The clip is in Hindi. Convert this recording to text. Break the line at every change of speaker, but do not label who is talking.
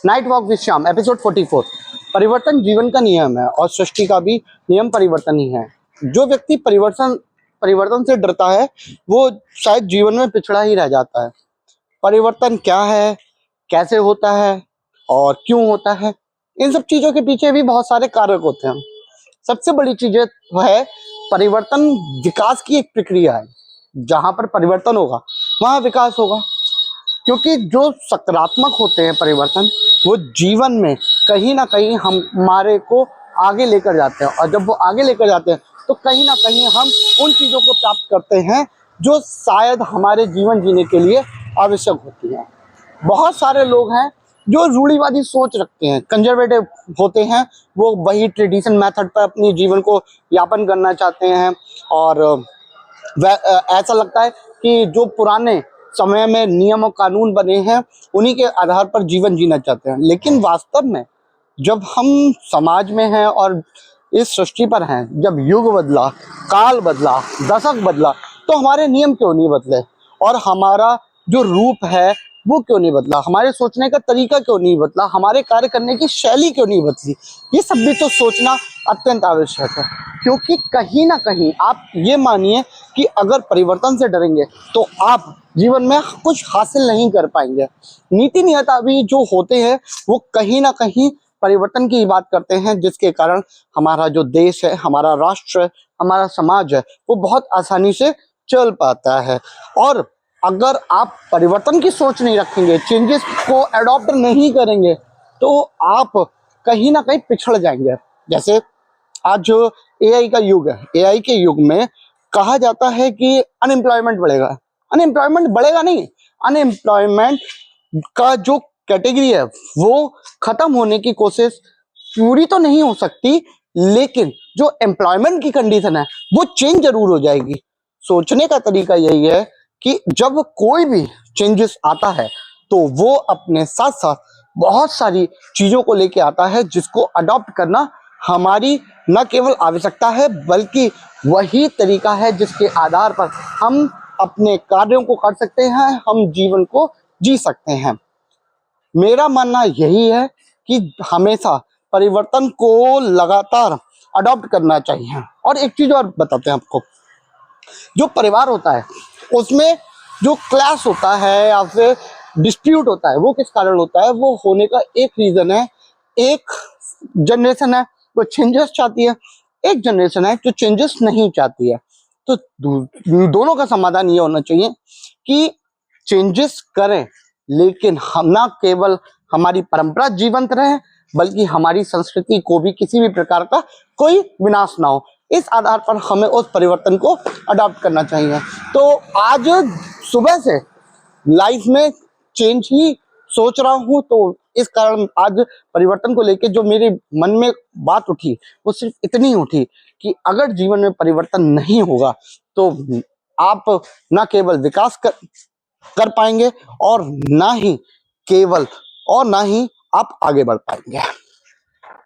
Night walk with Shyam episode 44। परिवर्तन जीवन का नियम है और सृष्टि का भी नियम परिवर्तन ही है। जो व्यक्ति परिवर्तन परिवर्तन से डरता है वो शायद जीवन में पिछड़ा ही रह जाता है। परिवर्तन क्या है, कैसे होता है और क्यों होता है, इन सब चीजों के पीछे भी बहुत सारे कारक होते हैं। सबसे बड़ी चीज है परिवर्तन विकास की एक प्रक्रिया है। जहां पर परिवर्तन होगा वहां विकास होगा, क्योंकि जो सकारात्मक होते हैं परिवर्तन वो जीवन में कहीं ना कहीं हमारे को आगे लेकर जाते हैं, और जब वो आगे लेकर जाते हैं तो कहीं ना कहीं हम उन चीज़ों को प्राप्त करते हैं जो शायद हमारे जीवन जीने के लिए आवश्यक होती हैं। बहुत सारे लोग हैं जो रूढ़िवादी सोच रखते हैं, कंजर्वेटिव होते हैं, वो वही ट्रेडिशन मेथड पर अपनी जीवन को यापन करना चाहते हैं और ऐसा लगता है कि जो पुराने समय में नियम और कानून बने हैं उन्हीं के आधार पर जीवन जीना चाहते हैं। लेकिन वास्तव में जब हम समाज में हैं और इस सृष्टि पर हैं, जब युग बदला, काल बदला, दशक बदला, तो हमारे नियम क्यों नहीं बदले और हमारा जो रूप है वो क्यों नहीं बदला, हमारे सोचने का तरीका क्यों नहीं बदला, हमारे कार्य करने की शैली क्यों नहीं बदली। ये सब भी तो सोचना अत्यंत आवश्यक है, क्योंकि कहीं ना कहीं आप ये मानिए कि अगर परिवर्तन से डरेंगे तो आप जीवन में कुछ हासिल नहीं कर पाएंगे। नीति नियता भी जो होते हैं वो कहीं ना कहीं परिवर्तन की बात करते हैं, जिसके कारण हमारा जो देश है, हमारा राष्ट्र है, हमारा समाज है, वो बहुत आसानी से चल पाता है। और अगर आप परिवर्तन की सोच नहीं रखेंगे, चेंजेस को अडॉप्ट नहीं करेंगे, तो आप कहीं ना कहीं पिछड़ जाएंगे। जैसे आज जो एआई का युग है, एआई के युग में कहा जाता है कि अनएम्प्लॉयमेंट बढ़ेगा। अनएम्प्लॉयमेंट बढ़ेगा नहीं, अनएम्प्लॉयमेंट का जो कैटेगरी है वो खत्म होने की कोशिश पूरी तो नहीं हो सकती, लेकिन जो एम्प्लॉयमेंट की कंडीशन है वो चेंज जरूर हो जाएगी। सोचने का तरीका यही है कि जब कोई भी चेंजेस आता है तो वो अपने साथ साथ बहुत सारी चीजों को लेके आता है, जिसको अडॉप्ट करना हमारी न केवल आवश्यकता है बल्कि वही तरीका है जिसके आधार पर हम अपने कार्यों को कर सकते हैं, हम जीवन को जी सकते हैं। मेरा मानना यही है कि हमेशा परिवर्तन को लगातार अडॉप्ट करना चाहिए। और एक चीज और बताते हैं आपको, जो परिवार होता है उसमें जो क्लैश होता है या फिर डिस्प्यूट होता है वो किस कारण होता है, वो होने का एक रीजन है, एक जनरेशन है वो चेंजेस चाहती है, एक जनरेशन है जो चेंजेस नहीं चाहती है। तो दोनों का समाधान ये होना चाहिए कि चेंजेस करें, लेकिन हम ना केवल हमारी परंपरा जीवंत रहे बल्कि हमारी संस्कृति को भी किसी भी प्रकार का कोई विनाश ना हो। इस आधार पर हमें उस परिवर्तन को अडॉप्ट करना चाहिए। तो आज सुबह से लाइफ में चेंज ही सोच रहा हूँ, तो इस कारण आज परिवर्तन को लेके जो मेरे मन में बात उठी वो सिर्फ इतनी उठी कि अगर जीवन में परिवर्तन नहीं होगा तो आप ना केवल विकास कर पाएंगे और ना ही केवल और ना ही आप आगे बढ़ पाएंगे।